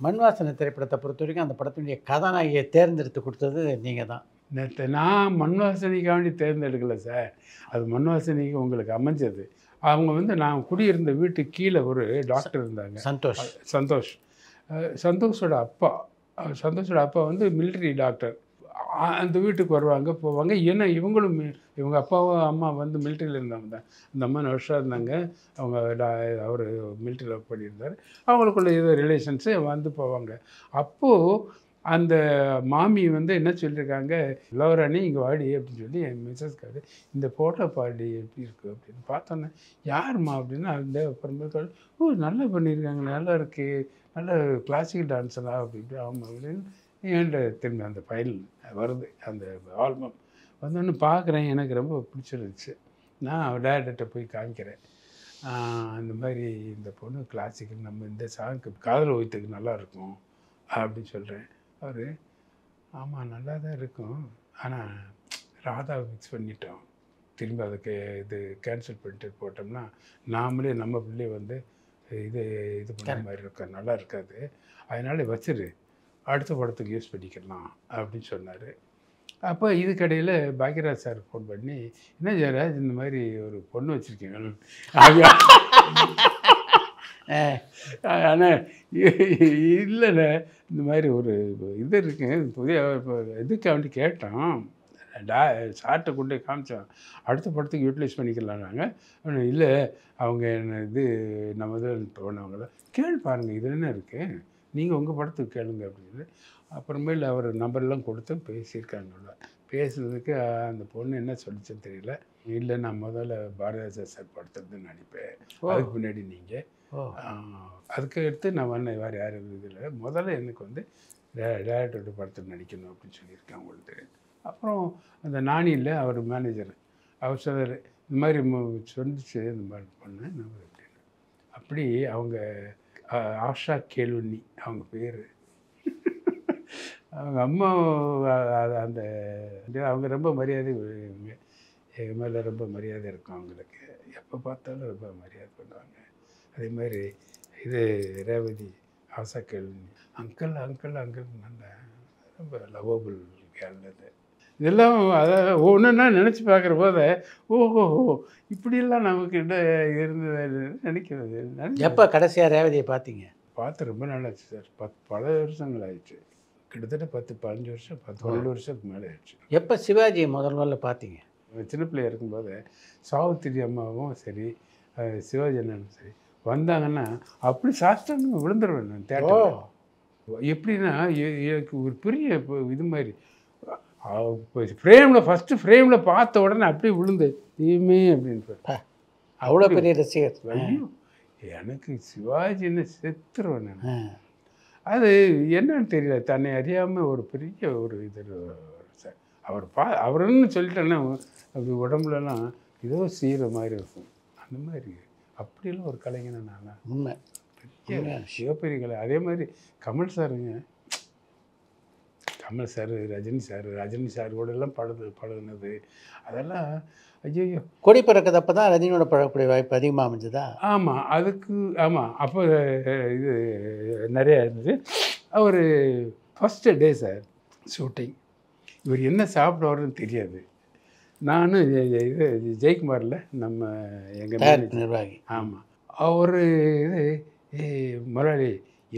மண் வாசனை திரைப்படத்தை பொறுத்த வரைக்கும் அந்த படத்தினுடைய கதாநாயகியை தேர்ந்தெடுத்து கொடுத்தது நீங்கள் தான். நான் மண் வாசனைக்காண்டி தேர்ந்தெடுக்கலை சார். அது மண் வாசனைக்கு உங்களுக்கு அமைஞ்சது. அவங்க வந்து நான் குடியிருந்த வீட்டுக்கு கீழே ஒரு டாக்டர் இருந்தாங்க, சந்தோஷ். சந்தோஷோட அப்பா வந்து மிலிட்ரி டாக்டர். அந்த வீட்டுக்கு வருவாங்க போவாங்க. ஏன்னா இவங்க அப்பாவும் அம்மா வந்து மிலிட்ரியில் இருந்தவங்க தான். அந்த அம்மா வருஷம் இருந்தாங்க. அவங்க அவர் மிலிட்ரியில் ஒர்க் பண்ணியிருந்தார். அவங்களுக்குள்ள ஏதோ ரிலேஷன்ஸு வந்து போவாங்க. அப்போது அந்த மாமி வந்து என்ன சொல்லியிருக்காங்க, லவராணி இங்கே வாடி அப்படின்னு சொல்லி என் மிஸ்ஸஸ்காரு இந்த ஃபோட்டோ பாடி எப்படி இருக்குது அப்படின்னு பார்த்தோன்னே, யாருமா அப்படின்னா அந்த அப்புறமேட்டு ஓ நல்லா பண்ணியிருக்காங்க, நல்லா இருக்குது, நல்ல கிளாசிக்கல் டான்ஸெல்லாம் அப்படி ஆமாம் அப்படின்னு என்கிட்ட திரும்பி அந்த ஃபைல் வருது. அந்த ஆல்பம் வந்தோன்னு பார்க்குறேன். எனக்கு ரொம்ப பிடிச்சிருந்துச்சு. நான் டேரக்டர்கிட்ட போய் காமிக்கிறேன். அந்த மாதிரி இந்த பொண்ணு கிளாசிக்கல் நம்ம இந்த சாங்க்கு காதல் ஓய்த்துக்கு நல்லாயிருக்கும் அப்படின்னு சொல்கிறேன். அவர் ஆமாம் நல்லா தான் இருக்கும், ஆனால் ராதாவை மிக்ஸ் பண்ணிட்டோம், திரும்பி அதுக்கு இது கேன்சல் பண்ணிட்டு போட்டோம்னா நாமளே நம்ம பிள்ளைய வந்து இது பண்ண மாதிரி இருக்க நல்லா இருக்காது, அதனால் வச்சிரு, அடுத்த படத்துக்கு யூஸ் பண்ணிக்கலாம் அப்படின்னு சொன்னார். அப்போ இதுக்கடையில் பாக்யராஜ் சார் ஃபோன் பண்ணி, என்ன ஜெயராஜ் இந்த மாதிரி ஒரு பொண்ணு வச்சுருக்கீங்க, ஆனால் இல்லைண்ணே இந்த மாதிரி ஒரு இது இருக்குங்க, புதிய இதுக்கு அவன்ட்டு கேட்டோம், சார்ட்டை கொண்டு போய் காமிச்சோம், அடுத்த படத்துக்கு யூட்டிலைஸ் பண்ணிக்கலாம்னாங்க. இல்லை அவங்க என்ன நம்ம இதில் போனவங்கள கேள்வி பாருங்கள், இதில் என்ன இருக்குது, நீங்கள் உங்கள் படத்துக்கு கேளுங்க அப்படின்னு. அப்புறமேல அவர் நம்பர்லாம் கொடுத்து பேசியிருக்காங்க. பேசுனதுக்கு அந்த பொண்ணு என்ன சொல்லிச்சுன்னு தெரியல. இல்லை நான் முதல்ல பாரதிராஜா சார் படத்துலேருந்து நடிப்பேன், அதுக்கு பின்னாடி நீங்கள் அதுக்கு எடுத்து நான் வேறு யாரும் இதில் முதல்ல எனக்கு வந்து டேரக்டரோட படத்தில் நடிக்கணும் அப்படின்னு சொல்லியிருக்கேன் அவங்கள்ட்ட. அப்புறம் அந்த நானியில் அவர் மேனேஜர் அவர் சொன்னார், இந்த மாதிரி சொல்லிச்சு இந்த மாதிரி பண்ணேன் நான் அப்படின்னு. அப்படி அவங்க ஆஷா கேளுன்னி அவங்க பேர். அவங்க அம்மா அந்த அவங்க ரொம்ப மரியாதை, எங்கள் மேலே ரொம்ப மரியாதை இருக்கும் அவங்களுக்கு, எப்போ பார்த்தாலும் ரொம்ப மரியாதை பண்ணுவாங்க. அதே மாதிரி இது ரேவதி ஆஷா கேளுன்னி அங்கிள் நல்ல ரொம்ப லவபிள் கேள். அது இதெல்லாம் அதாவது ஒன்றுன்னா நினச்சி பார்க்குற போது ஓஹோ இப்படியெல்லாம் நமக்கு இருந்தது நினைக்கிறது. எப்போ கடைசியாக ரேவதியை பார்த்தீங்க? பார்த்து ரொம்ப நாள் ஆச்சு சார், பல வருஷங்கள் ஆயிடுச்சு, கிட்டத்தட்ட 10-15 வருஷம் 12 வருஷத்துக்கு மேலே ஆயிடுச்சு. எப்போ சிவாஜியை முதல்ல பார்த்தீங்க? சின்ன பிள்ளையா இருக்கும்போது சாவித்திரி அம்மாவும் சரி சிவாஜி அண்ணனும் சரி வந்தாங்கன்னா அப்படி சாஸ்திரம் விழுந்துருவேன் நான் தேட்டர். எப்படின்னா எனக்கு ஒரு பெரிய இது மாதிரி ஃப்ரேமில் ஃபஸ்ட்டு ஃப்ரேமில் பார்த்த உடனே அப்படியே விழுந்து தீமே அப்படின்னு அவ்வளோ பெரிய ரசிகர். ஐயோ எனக்கு சிவாஜின்னு செத்துருவேன் நான். அது என்னன்னு தெரியல, தன்னை அறியாமல் ஒரு பெரிய ஒரு இது அவர் அவருன்னு சொல்லிட்டேன்னா அப்படி உடம்புலலாம் ஏதோ செய்கிற மாதிரி இருக்கும். அந்த மாதிரி அப்படியெல்லாம் ஒரு கலைஞனை நான் உண்மை பெரிய சிவப்பெரிய கலை. அதே மாதிரி கமல் சாருங்க, கமல் சார் ரஜினி சார் கூடலாம் பழகுனது அதெல்லாம் ஐயோ. கொடி பிறக்கிறதப்போ தான் ரஜினியோட பழகக்கூடிய வாய்ப்பு அதிகமாக அமைஞ்சதா? ஆமாம் அதுக்கு ஆமாம் அப்போ இது நிறையா இருந்தது. அவர் ஃபஸ்ட்டு டே சார் ஷூட்டிங், இவர் என்ன சாப்பிடுவாருன்னு தெரியாது. நானும் இது ஜெயக்குமாரில் நம்ம எங்கள் நிர்வாகி. ஆமாம் அவர் இது முதலாளி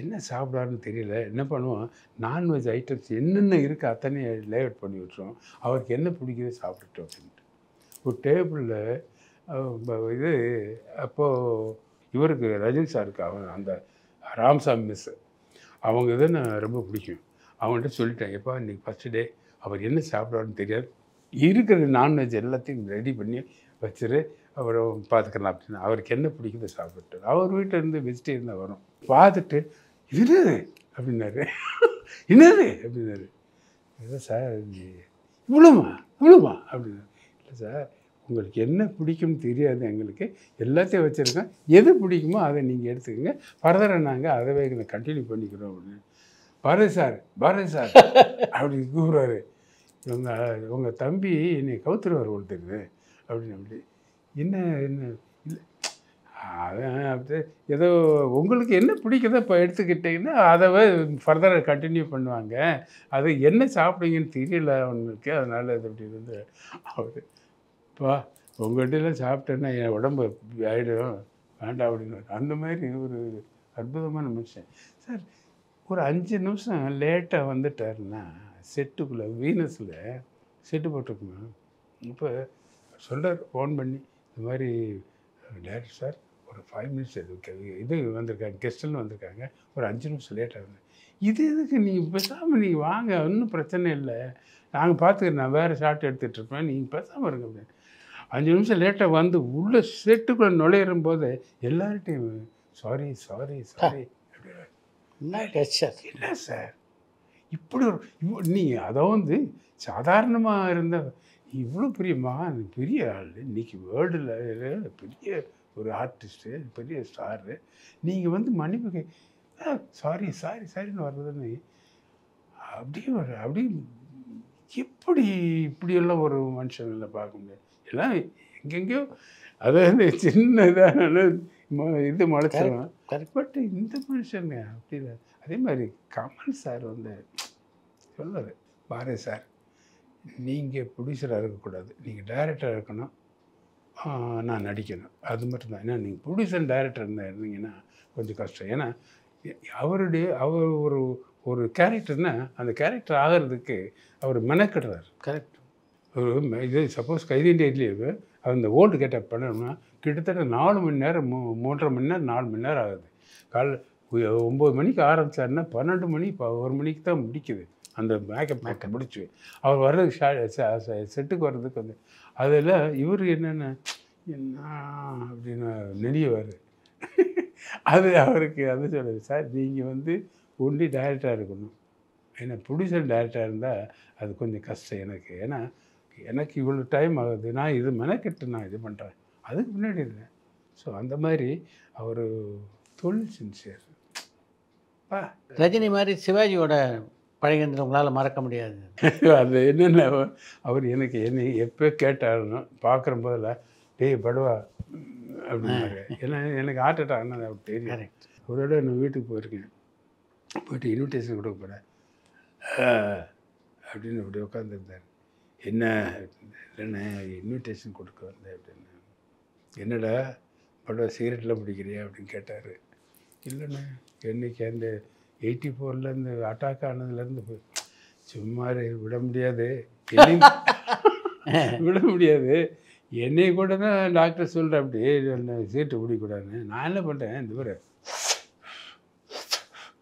என்ன சாப்பிடாருன்னு தெரியல, என்ன பண்ணுவோம் நான்வெஜ் ஐட்டம்ஸ் என்னென்ன இருக்குது அத்தனை லேஅவுட் பண்ணி விட்டுருவோம், அவருக்கு என்ன பிடிக்குதோ சாப்பிட்டுட்டோம் அப்படின்ட்டு. ஒரு டேபிளில் இது அப்போது இவருக்கு ரஜினி சாருக்கு அந்த ராம்சாமி மிஸ் அவங்க இதை நான் ரொம்ப பிடிக்கும். அவங்கள்ட்ட சொல்லிட்டேன், எப்போ இன்றைக்கி ஃபஸ்ட்டு டே அவர் என்ன சாப்பிட்றாருன்னு தெரியாது, இருக்கிற நான்வெஜ் எல்லாத்தையும் ரெடி பண்ணி வச்சுரு அப்புறம் பார்த்துக்கலாம் அப்படின்னு. அவருக்கு என்ன பிடிக்குதோ சாப்பிட்டு அவர் வீட்டில் இருந்து வெஜிடேரியன் தான் வரும். பார்த்துட்டு இது அப்படின்னாரு, என்னது அப்படின்னாரு. இல்லை சார் இவ்வளோமா அப்படின்னாரு. இல்லை சார் உங்களுக்கு என்ன பிடிக்கும்னு தெரியாது, எங்களுக்கு எல்லாத்தையும் வச்சுருக்கோம், எது பிடிக்குமோ அதை நீங்கள் எடுத்துக்கோங்க, ஃபர்தராக நாங்கள் அதை கண்டினியூ பண்ணிக்கிறோம் அப்படின்னு. பாரதி சார் அப்படி கூறுவார். உங்கள் தம்பி என்னை கவுத்துருவார் ஒருத்தருக்கு அப்படின்னு. அப்படி என்ன இல்லை அதான் அப்படி ஏதோ உங்களுக்கு என்ன பிடிக்குதோ இப்போ எடுத்துக்கிட்டிங்கன்னா அதை ஃபர்தராக கண்டினியூ பண்ணுவாங்க. அது என்ன சாப்பிடுங்கன்னு தெரியல அவங்களுக்கு, அதனால் இது அப்படி வந்து அவர் "பா உங்கள்கிட்டலாம் சாப்பிட்டேன்னா என் உடம்பு ஆகிடும் வேண்டாம்" அப்படின்னு. அந்த மாதிரி ஒரு அற்புதமான மனுஷன் சார். ஒரு 5 நிமிஷம் லேட்டாக வந்துட்டாருன்னா செட்டுக்குள்ளே வீனஸில் செட்டு போட்டிருக்குமா, இப்போ சொல்கிறார் ஃபோன் பண்ணி, இந்த மாதிரி டேரக்டர் சார் ஒரு 5 மினிட்ஸ் இது வந்திருக்காங்க, கெஸ்ட்டுன்னு வந்திருக்காங்க, ஒரு 5 நிமிஷம் லேட்டாக இருந்தேன். இது எதுக்கு நீங்கள் பேசாமல் நீங்கள் வாங்க, ஒன்றும் பிரச்சனை இல்லை, நாங்கள் பார்த்துக்கிறேன், நான் வேறு ஷார்ட் எடுத்துகிட்ருப்பேன், நீங்கள் பேசாமல் இருங்க அப்படின்னு. 5 நிமிஷம் லேட்டாக வந்து உள்ள செட்டுக்குள்ளே நுழையிறும் போது எல்லார்ட்டையும் சாரி சாரி சாரி அப்படின்னா என்ன சார் இப்படி ஒரு நீ அதை வந்து சாதாரணமாக இருந்த இவ்வளோ பெரிய மகான், பெரிய ஆள், இன்றைக்கி வேர்ல்டில் பெரிய ஒரு ஆர்டிஸ்ட்டு, பெரிய ஸ்டாரு, நீங்கள் வந்து மன்னிப்பு சாரி சாரி சாரின்னு வர்றதுன்னு அப்படியே அப்படியே எப்படி இப்படியெல்லாம் ஒரு மனுஷனில் பார்க்க முடியாது. எல்லாம் எங்கெங்கேயோ அதாவது சின்ன இதான இது முளைச்சிருவேன். பட் இந்த மனுஷங்க அப்படி இல்லை. அதே மாதிரி கமல் சார் வந்து சொல்லுவார், பாரதி சார் நீங்கள் ப்ரொடியூசராக இருக்கக்கூடாது, நீங்கள் டைரக்டராக இருக்கணும், நான் நடிக்கணும், அது மட்டும்தான். ஏன்னா நீங்கள் ப்ரொடியூசர் டைரக்டர் இருந்தீங்கன்னா கொஞ்சம் கஷ்டம். ஏன்னா அவர் ஒரு கேரக்டர்னால் அந்த கேரக்டர் ஆகிறதுக்கு அவர் மெனக்கிடுறார். கரெக்ட். ஒரு இது சப்போஸ் கைதி இண்டியாவிலேயே அந்த ஓல்டு கெட்டப் பண்ணணும்னா கிட்டத்தட்ட 4 மணி நேரம் 3.5 மணி நேரம் 4 மணி நேரம் ஆகுது. காலைல 9 மணிக்கு ஆரம்பித்தாருன்னா 12 மணி 1 மணிக்கு தான் முடிக்குது அந்த மேக்கப் முடிச்சு. அவர் வர்றதுக்கு செட்டுக்கு வர்றதுக்கு வந்து அதில் இவர் என்ன அப்படின்னு நெளியவார். அது அவருக்கு அது சொல்லுது, சார் நீங்கள் வந்து ஒன்லி டைரக்டராக இருக்கணும், ஏன்னா ப்ரொடியூசர் டைரக்டராக இருந்தால் அது கொஞ்சம் கஷ்டம் எனக்கு. ஏன்னா எனக்கு இவ்வளோ டைம் ஆகுது, நான் இது மெனக்கெட்டு நான் இது பண்ணுறேன், அதுக்கு முன்னாடி இல்லை. ஸோ அந்த மாதிரி அவர் தொழில் சின்சியர். ரஜினி மாதிரி சிவாஜியோட பழகின்ற உங்களால் மறக்க முடியாது. அது என்னென்ன அவர் எனக்கு என்னை எப்போ கேட்டாலும் பார்க்குற போதில் டேய் படுவா அப்படின்னாரு. ஏன்னா எனக்கு ஹார்ட் அட்டாக் ஆனால் அவர் தெரியும். ஒரு விட நான் வீட்டுக்கு போயிருக்கேன், போய்ட்டு இன்விடேஷன் கொடுக்க போகிறேன் அப்படின்னு அப்படி உட்காந்துருந்தார். என்ன இல்லைண்ணே இன்விடேஷன் கொடுக்க வந்தேன் அப்படின்னு. என்னடா படுவா சிகரெட்லாம் பிடிக்கிறியா அப்படின்னு கேட்டார். இல்லைண்ணே என்னைக்கு அந்த 84லேருந்து அட்டாக் ஆனதுலேருந்து போய் சும்மா விட முடியாது விட முடியாது, என்னை கூட தான் டாக்டர் சொல்கிறேன் அப்படி சீட்டு பிடிக்கூடாதுன்னு. நான் என்ன பண்ணுறேன், இந்த மாதிரி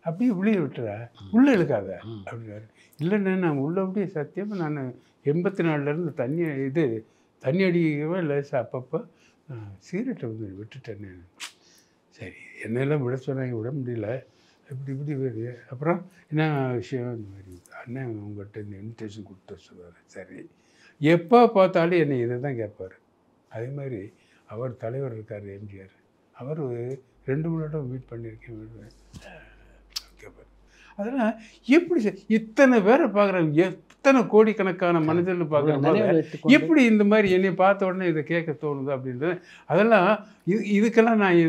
அப்படியே உள்ளே விட்டுறா, உள்ளே இழுக்காத அப்படின்னாரு. இல்லைண்ணே நான் உள்ளே அப்படியே சத்தியமாக நான் 84லேருந்து தண்ணி அடிக்கவே இல்லை சார், அப்பப்போ சீரட்டை வந்து விட்டுட்டேன்னு. சரி என்னெல்லாம் விட சொன்னாங்க, விட முடியல, இப்படி வருது. அப்புறம் என்ன விஷயம், இந்த மாதிரி அண்ணன் உங்கள்கிட்ட இந்த இன்விடேஷன் கொடுத்து சொல்லுவார். சரி எப்போ பார்த்தாலும் என்னை இதை தான் கேட்பார். அதே மாதிரி அவர் தலைவர் இருக்கார் எம்ஜிஆர், அவர் 2 மணி நேரம் மீட் பண்ணியிருக்கேன் கேட்பார். அதெல்லாம் எப்படி சார் இத்தனை பேரை பார்க்குறாங்க, எத்தனை கோடிக்கணக்கான மனிதர்கள் பார்க்குறாங்க, எப்படி இந்த மாதிரி என்னை பார்த்த உடனே இதை கேட்க தோணுது அப்படின்றது. அதெல்லாம் இதுக்கெல்லாம் நான்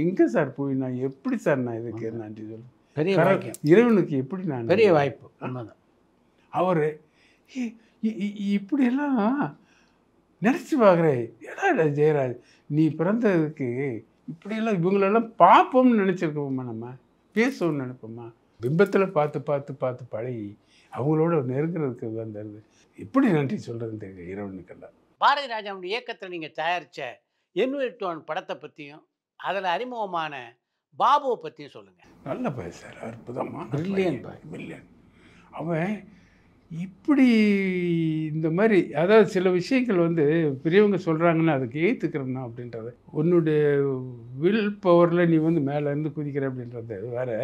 எங்கே சார் போய் நான் எப்படி சார் நான் இதுக்கு நன்றி சொல்லுவேன். பெரிய இறைவனுக்கு எப்படி நான் பெரிய வாய்ப்பு. அவர் இப்படியெல்லாம் நினச்சி பார்க்குறேன். ஏடா ஜெயராஜ் நீ பிறந்ததுக்கு இப்படியெல்லாம் இவங்களெல்லாம் பார்ப்போம்னு நினச்சிருக்கோம்மா, நம்ம பேசுவோம்னு நினைப்போம்மா. பிம்பத்தில் பார்த்து பழகி அவங்களோட நெருங்கிறதுக்கு வந்தது. எப்படி நன்றி சொல்கிறதுன்னு தெரியும் இறைவனுக்கெல்லாம். பாரதி ராஜாவுடைய இயக்கத்தில் நீங்கள் தயாரித்த என்வில்டோன் படத்தை பற்றியும் அதில் அறிமுகமான பாபுவை பற்றியும் சொல்லுங்கள். நல்ல பையன் சார், அற்புதமாக பிரில்லியன். அவன் இப்படி இந்த மாதிரி அதாவது சில விஷயங்கள் வந்து பெரியவங்க சொல்கிறாங்கன்னா அதுக்கு ஏற்றுக்கிறேன்னா அப்படின்றது, உன்னுடைய வில் பவரில் நீ வந்து மேலேருந்து குதிக்கிற அப்படின்றது வேறு.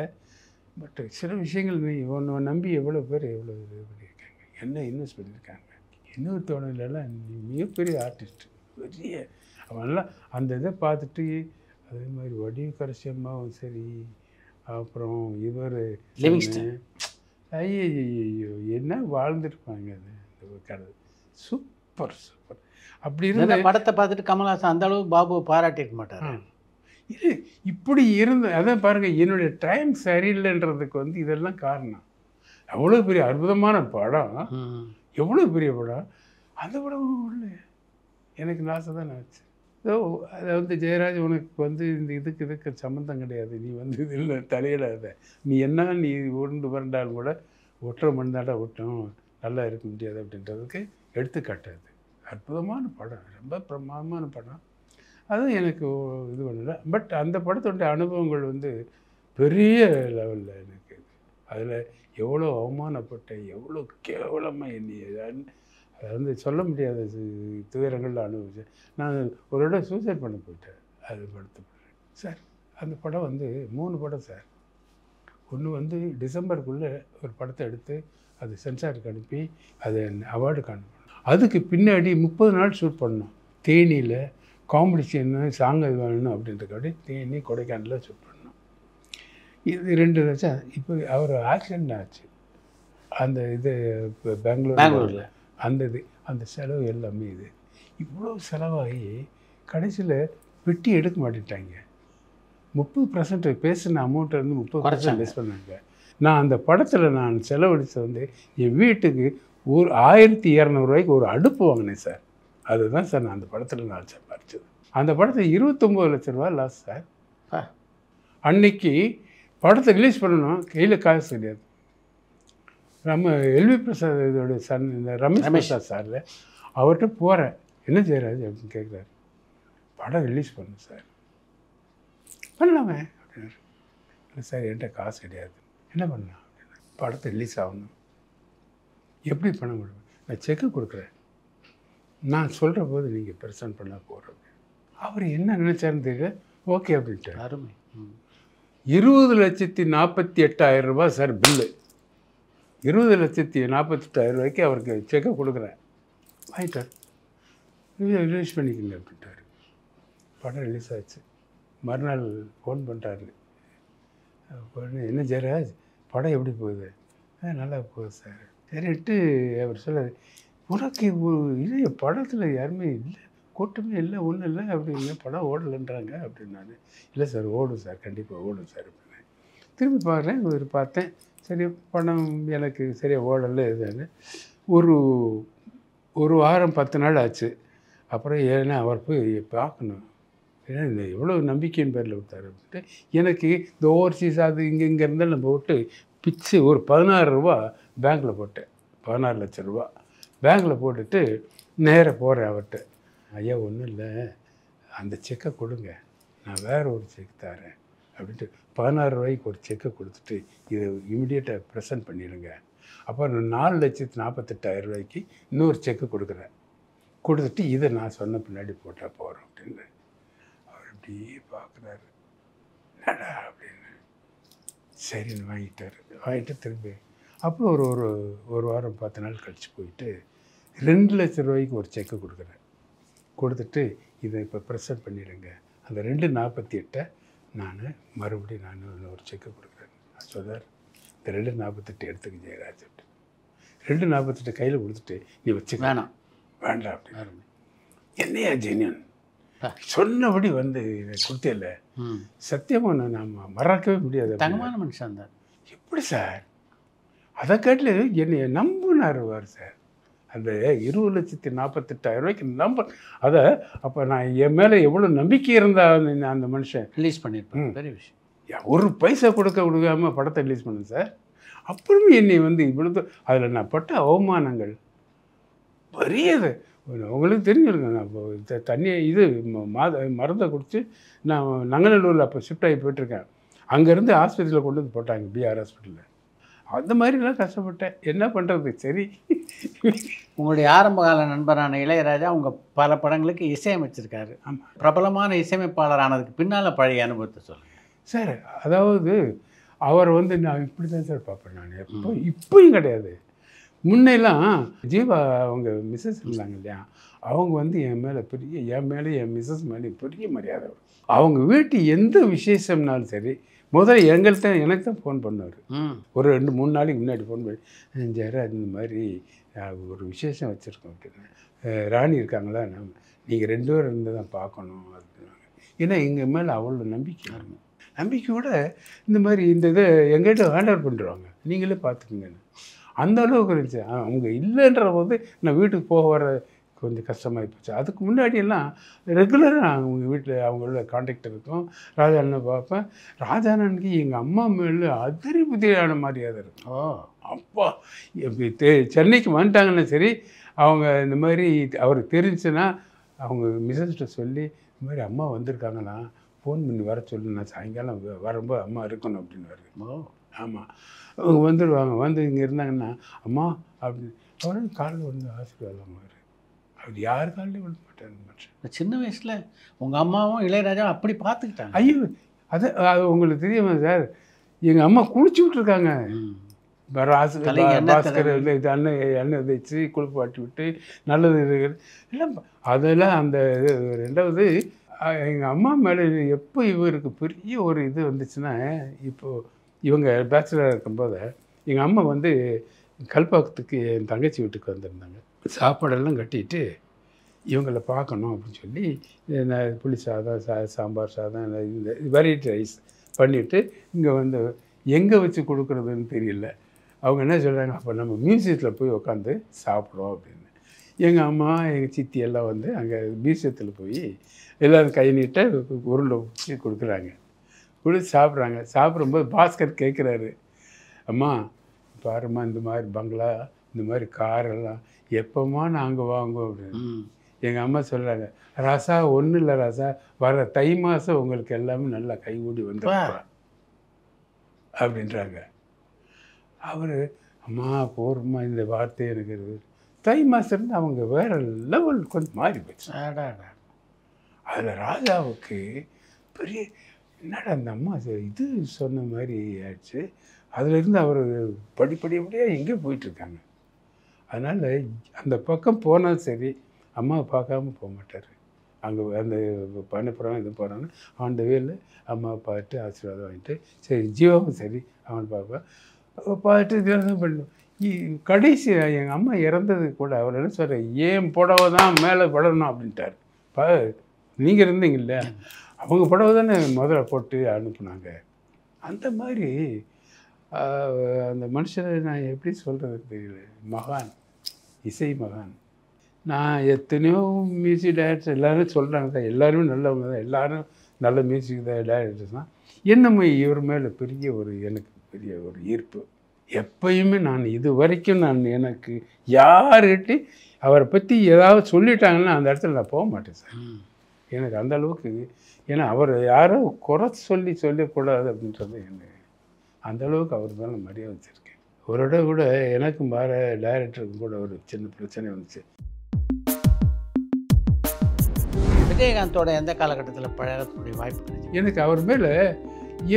பட் சில விஷயங்கள் நீ ஒன்று நம்பி எவ்வளோ பேர் எவ்வளோ இது பண்ணியிருக்காங்க, என்ன இன்வெஸ்ட் பண்ணியிருக்காங்க. இன்னொரு தோணலாம் நீ மிகப்பெரிய ஆர்டிஸ்ட், பெரிய அவன்லாம் அந்த இதை பார்த்துட்டு அதே மாதிரி வடிவு கரசியம்மாவும் சரி, அப்புறம் இவர் லிவிங்ஸ்டன், ஐயோ என்ன வாழ்ந்துருப்பாங்க. அது கதை சூப்பர். அப்படி இருந்த படத்தை பார்த்துட்டு கமல்ஹாசன் அந்த அளவுக்கு பாபுவை பாராட்டியிருக்க மாட்டார். இது இப்படி இருந்து அதான் பாருங்கள், என்னுடைய டைம் சரியில்லைன்றதுக்கு வந்து இதெல்லாம் காரணம். அவ்வளோ பெரிய அற்புதமான படம், எவ்வளோ பெரிய படம், அந்த படம் இல்லை எனக்கு நாசை தான் ஆச்சு. ஸோ அதை வந்து ஜெயராஜ் உனக்கு வந்து இந்த இதுக்கு சம்மந்தம் கிடையாது, நீ வந்து இதில் தலையிடாத, நீ என்ன நீ உருண்டு வறண்டாலும் கூட ஒட்டுற மண்ணாட ஒட்டும், நல்லா இருக்க முடியாது அப்படின்றதுக்கு எடுத்துக்காட்டாது. அற்புதமான படம், ரொம்ப பிரமாதமான படம். அதுவும் எனக்கு இது பண்ணல. பட் அந்த படத்தோடைய அனுபவங்கள் வந்து பெரிய லெவலில் எனக்கு அதில் எவ்வளோ அவமானப்பட்டேன், எவ்வளோ கேவலமாக என்னை அதை வந்து சொல்ல முடியாத துயரங்களில் அனுபவிச்சேன். நான் ஒரு இடம் சூசைட் பண்ண போயிட்டேன் அது படத்தை சார். அந்த படம் வந்து 3 படம் சார். ஒன்று வந்து டிசம்பருக்குள்ளே ஒரு படத்தை எடுத்து அது சென்சாருக்கு அனுப்பி அது அவார்டுக்கு அனுப்பணும். அதுக்கு பின்னாடி 30 நாள் ஷூட் பண்ணோம். தேனியில் காம்படிஷன்னு சாங் இது வேணும் அப்படின்றக்காடி தேனி கொடைக்கானலில் ஷூட் பண்ணோம். இது 2 வருஷம். இப்போ அவர் ஆக்சிடென்ட் ஆச்சு அந்த இது பெங்களூரில். அந்த செலவு எல்லாமே இது இவ்வளோ செலவாகி கடைசியில் பெட்டி எடுக்க மாட்டேட்டாங்க. 30% பேசின அமௌண்ட்டை வந்து 30% லெஸ் பண்ணாங்க. நான் அந்த படத்தில் நான் செலவழித்த வந்து என் வீட்டுக்கு ஒரு 1200 ரூபாய்க்கு ஒரு அடுப்பு வாங்கினேன் சார். அதுதான் சார் நான் அந்த படத்தில் நான் சம்பாரிச்சது. அந்த படத்தை 29 லட்ச ரூபா லாஸ் சார். அன்னைக்கு படத்தை ரிலீஸ் பண்ணணும், கையில் காசு கிடையாது. நம்ம எல்வி பிரசாத் இதோட சன் இந்த ரமேஷ் பிரசாத் சாரில் அவர்கிட்ட போகிறேன், என்ன ஜெயராஜ் அப்படின்னு கேட்குறாரு, படம் ரிலீஸ் பண்ணு சார். பண்ணலாமே அப்படின்னாரு. இல்லை சார் என்கிட்ட காசு கிடையாது. என்ன பண்ணலாம் அப்படின்னா, படத்தை ரிலீஸ் ஆகணும், எப்படி பண்ண முடியும், நான் செக்கு கொடுக்குறேன், நான் சொல்கிற போது நீங்கள் ப்ரெசென்ட் பண்ண போகிறோம். அவர் என்ன நினச்சாருன்னு தெரியல, ஓகே அப்படின்ட்டு. அருமை. 20,48,000 ரூபா சார் பில்லு. 20,48,000 ரூபாய்க்கு அவருக்கு செக்கை கொடுக்குறேன். வாங்கிட்டார், ரிலீஸ் பண்ணிக்கோங்க அப்படின்ட்டார். படம் ரிலீஸ் ஆச்சு. மறுநாள் ஃபோன் பண்ணுறாரு, என்ன ஜெயராஜ் படம் எப்படி போகுது? நல்லா போகுது சார். சரிட்டு அவர் சொல்கிறார், உனக்கு இல்லை படத்தில் யாருமே இல்லை, கூட்டமே இல்லை, ஒன்றும் இல்லை அப்படிங்க, படம் ஓடலைன்றாங்க அப்படின்னாரு. இல்லை சார் ஓடும் சார், கண்டிப்பாக ஓடும் சார் அப்படின்னு. திரும்பி பார்க்குறேன், ஒரு பார்த்தேன், சரி படம் எனக்கு சரியாக ஓடலை இதுன்னு. ஒரு வாரம் 10 நாள் ஆச்சு. அப்புறம் ஏன்னா அவர் போய் பார்க்கணும், ஏன்னா இந்த எவ்வளோ நம்பிக்கையின் பேரில் விட்டார் அப்படின்ட்டு எனக்கு இந்த ஓவர்சீஸ் அது இங்கே இருந்தால் நம்ம விட்டு பிச்சு ஒரு 16 ரூபா பேங்க்கில் போட்டேன். 16 லட்ச ரூபா பேங்க்கில் போட்டுட்டு நேராக போகிறேன் அவர்கிட்ட. ஐயா ஒன்றும் இல்லை, அந்த செக்கை கொடுங்க, நான் வேறு ஒரு செக் தரேன் அப்படின்ட்டு 16 ரூபாய்க்கு ஒரு செக்கை கொடுத்துட்டு இதை இமிடியேட்டாக ப்ரெசென்ட் பண்ணிடுங்க. அப்புறம் 4,48,000 ரூபாய்க்கு இன்னொரு செக்கு கொடுக்குறேன், கொடுத்துட்டு இதை நான் சொன்ன பின்னாடி போட்டால் போகிறோம் அப்படின்னு. அவர் அப்படியே பார்க்குறாரு, என்னடா அப்படின்னு. சரின்னு வாங்கிட்டு திரும்பி அப்புறம் ஒரு வாரம் 10 நாள் கழித்து போயிட்டு 2 லட்ச ரூபாய்க்கு ஒரு செக்கு கொடுக்குறேன், கொடுத்துட்டு இதை இப்போ ப்ரெசென்ட் பண்ணிடுங்க. அந்த 2,48,000 நான் மறுபடியும் ஒரு செக்கு கொடுக்குறேன். நான் சொல்கிறார், இந்த 2,48 எடுத்துக்க ஜெயராஜ். 2,48 கையில் கொடுத்துட்டு நீ வச்சு வேண்டாம் அப்படின்னு. என்னையா ஜெனியன் சொன்னபடி வந்து கொடுத்தேல்ல, சத்தியமாக நான் மறக்கவே முடியாது. தங்கமான மனுஷன் தான். எப்படி சார் அதை கேட்டு என்னை நம்பினார் சார். அந்த 20,48,000 ரூபாய்க்கு அதை அப்போ நான் என் மேலே எவ்வளோ நம்பிக்கை இருந்தால் அந்த மனுஷன் ரிலீஸ் பண்ணியிருப்பேன். பெரிய விஷயம். ஒரு பைசா கொடுக்காம படத்தை ரிலீஸ் பண்ணேன் சார். அப்புறம் என்னை வந்து இவ்வளோ அதில் நான் பட்ட அவமானங்கள் பெரியது. உங்களுக்கு தெரிஞ்சிருங்க, நான் இப்போ தண்ணியை மருந்தை குடித்து நான் நங்கநல்லூரில் அப்போ ஷிஃப்ட் ஆகி போயிட்டுருக்கேன். அங்கேருந்து ஆஸ்பத்திரியில் கொண்டு வந்து போட்டாங்க, பிஆர் ஹாஸ்பிட்டலில். அந்த மாதிரிலாம் கஷ்டப்பட்டேன், என்ன பண்ணுறது. சரி, உங்களுடைய ஆரம்ப கால நண்பரான இளையராஜா அவங்க பல படங்களுக்கு இசையமைச்சிருக்காரு. ஆமாம், பிரபலமான இசையமைப்பாளர் ஆனதுக்கு பின்னால் பழைய அனுபவத்தை சொல்லுங்கள் சார். அதாவது அவர் வந்து நான் இப்படி தான் சார் பார்ப்பேன். நான் இப்போயும் கிடையாது, முன்னெல்லாம் ஜீவா அவங்க மிஸ்ஸஸ் இருந்தாங்க இல்லையா, அவங்க வந்து என் மேலே என் மிஸ்ஸஸ் மேலே பெரிய மரியாதை. அவங்க வீட்டு எந்த விசேஷம்னாலும் சரி முதல்ல எனக்கு தான் ஃபோன் பண்ணார். ஒரு 2-3 நாளைக்கு முன்னாடி ஃபோன் பண்ணி, ஜெயராஜ் இந்த மாதிரி ஒரு விசேஷம் வச்சுருக்கோம் அப்படின்னு, ராணி இருக்காங்களா, நீங்கள் 2 பேரும் இருந்து தான் பார்க்கணும் அப்படின்னாங்க. ஏன்னா எங்கள் மேலே அவ்வளோ நம்பிக்கை இருக்கும். நம்பிக்கையோட இந்த மாதிரி இந்த இதை எங்கிட்ட ஹேண்டல் பண்ணுறாங்க, நீங்களே பார்த்துக்குங்கன்னு. அந்த அளவுக்கு இருந்துச்சு. அவங்க இல்லைன்ற போது நான் வீட்டுக்கு போக வர கொஞ்சம் கஷ்டமாகி போச்சு. அதுக்கு முன்னாடியெல்லாம் ரெகுலராக அவங்க வீட்டில் அவங்களோட கான்டாக்ட் இருக்கும். ராஜா அண்ணன் பார்ப்பேன். ராஜா அண்ணனுக்கு எங்கள் அம்மா மேலே அதிரி புதிரியான மரியாதை இருக்கும். அப்பா சென்னைக்கு வந்துட்டாங்கன்னா சரி, அவங்க இந்த மாதிரி அவருக்கு தெரிஞ்சுன்னா அவங்க மிஸ்ஸஸ்கிட்ட சொல்லி இந்த மாதிரி அம்மா வந்திருக்காங்கன்னா ஃபோன் பண்ணி வர சொல்லி, நான் சாயங்காலம் வரும்போது அம்மா இருக்கணும் அப்படின்னு. ஆமாம், அவங்க வந்துடுவாங்க. வந்து இங்கே இருந்தாங்கன்னா அம்மா அப்படின்னு அவரும் காலில் வந்து ஆசீர்வாதம். அவர் யார் காலில் விட மாட்டார். சின்ன வயசில் உங்கள் அம்மாவும் இளையராஜா அப்படி பார்த்துக்கிட்டாங்க. ஐயோ, அது உங்களுக்கு தெரியுமா சார், எங்கள் அம்மா குளிச்சு விட்ருக்காங்க. பாஸ்கர் இது எண்ணெய் வச்சு குளிப்பாட்டி விட்டு நல்லது இல்லை அதெல்லாம். அந்த ரெண்டாவது எங்கள் அம்மா மேலே எப்போ இவருக்கு பெரிய ஒரு இது வந்துச்சுன்னா, இப்போது இவங்க பேச்சுலராக இருக்கும்போது எங்கள் அம்மா வந்து கல்பாக்கத்துக்கு என் தங்கச்சி வீட்டுக்கு வந்திருந்தாங்க. சாப்பாடெல்லாம் கட்டிட்டு இவங்களை பார்க்கணும் அப்படின்னு சொல்லி புளி சாதம், சாம்பார் சாதம், இந்த வெரைட்டி ரைஸ் பண்ணிவிட்டு இங்கே வந்து எங்கே வச்சு கொடுக்குறதுன்னு தெரியல. அவங்க என்ன சொல்கிறாங்க, அப்போ நம்ம மியூசியத்தில் போய் உட்காந்து சாப்பிடுவோம் அப்படின்னு. எங்கள் அம்மா எங்கள் சித்தி எல்லாம் வந்து அங்கே மியூசியத்தில் போய் எல்லோரும் கை நீட்ட உருண்டை வச்சு கொடுக்குறாங்க. கொடுத்து சாப்பிட்றாங்க. சாப்பிடும்போது பாஸ்கர் கேட்குறாரு, அம்மா பாரும்மா இந்த மாதிரி பங்களா இந்த மாதிரி காரெல்லாம் எப்போம்மா நாங்கள் வாங்குவோம் அப்படின்னு. எங்கள் அம்மா சொல்கிறாங்க, ராசா ஒன்றும் இல்லை ராசா, வர தை மாதம் உங்களுக்கு எல்லாமே நல்லா கைகூடி வந்துடுறா அப்படின்றாங்க. அவர் அம்மா போருமா இந்த வார்த்தை எனக்கு தை மாதம் அவங்க வேறு லெவல் கொஞ்சம் மாறி போச்சு. அதில் ராஜாவுக்கு பெரிய என்னடா அந்த அம்மா இது சொன்ன மாதிரி ஆயிடுச்சு. அதிலிருந்து அவர் படிப்படியாக எங்கே போயிட்டுருக்காங்க. அதனால் அந்த பக்கம் போனால் சரி, அம்மாவை பார்க்காம போக மாட்டார். அங்கே அந்த பண்ண போகிறான் இது போகிறான்னு அவன் வேல அம்மாவை பார்த்துட்டு ஆசீர்வாதம் வாங்கிட்டு, சரி ஜீவாவும் சரி அவன் பார்ப்பேன் பார்த்துட்டு இதெல்லாம் பண்ணும். கடைசி எங்கள் அம்மா இறந்தது கூட அவர் என்ன சொல்கிறார், ஏன் புடவை தான் மேலே படணும் அப்படின்ட்டார். நீங்கள் இருந்தீங்கல்ல, அவங்க புடவை தானே முதல்ல போட்டு அனுப்புனாங்க. அந்த மாதிரி அந்த மனுஷனை நான் எப்படி சொல்கிறது தெரியல. மகான், இசை மகான். நான் எத்தனையோ மியூசிக் டைரக்டர் எல்லோரும் சொல்கிறாங்க தான், எல்லோருமே நல்லவங்க தான், எல்லோரும் நல்ல மியூசிக் டைரக்டர்ஸ் தான். என்னமோ இவர் மேலே பெரிய ஒரு எனக்கு பெரிய ஒரு ஈர்ப்பு. எப்பயுமே நான் இது வரைக்கும் எனக்கு யார்கிட்ட அவரை பற்றி ஏதாவது சொல்லிட்டாங்கன்னா அந்த இடத்துல நான் போக மாட்டேன் சார். எனக்கு அந்த அளவுக்கு, ஏன்னா அவர் யாரோ குறை சொல்லக்கூடாது அப்படின்றது எனக்கு அந்தளவுக்கு அவர் மேலே மரியாதை வச்சுருக்கேன். ஒரு இடம் கூட எனக்கும் வேற டைரக்டருக்கும் கூட ஒரு சின்ன பிரச்சனை வந்துச்சு. விஜயகாந்தோட எந்த காலகட்டத்தில் பழகக்கூடிய வாய்ப்பு எனக்கு அவர் மேலே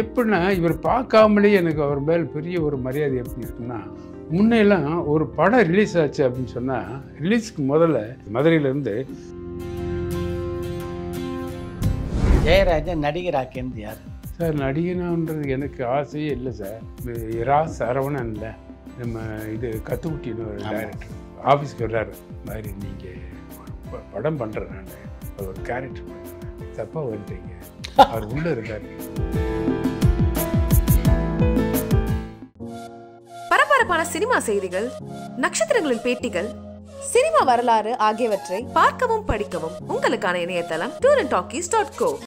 எப்படின்னா, இவர் பார்க்காமலே எனக்கு அவர் மேலே பெரிய ஒரு மரியாதை எப்படி இருக்குன்னா, முன்னெல்லாம் ஒரு படம் ரிலீஸ் ஆச்சு அப்படின்னு சொன்னால், ரிலீஸ்க்கு முதல்ல மதுரையிலேருந்து ஜெயராஜன் நடிகராக்கியது யார் சார்? நடிகனான்றது எனக்கு ஆசையே இல்லை சார். சரவணன் இல்லை, நம்ம இது கத்துக்குட்டின்னு ஒரு டைரக்டர் ஆஃபீஸ்க்கு வர்றாரு, மாதிரி நீங்கள் ஒரு படம் பண்ணுறேன், நான் அது ஒரு கேரக்டர் பண்ணுறேன், தப்பாக வந்துட்டீங்க, அவர் உள்ளே இருக்கார். பரபரப்பான சினிமா செய்திகள், நட்சத்திரங்களின் பேட்டிகள், சினிமா வரலாறு ஆகியவற்றை பார்க்கவும் படிக்கவும் உங்களுக்கான இணையதளம் tourantalkies.co.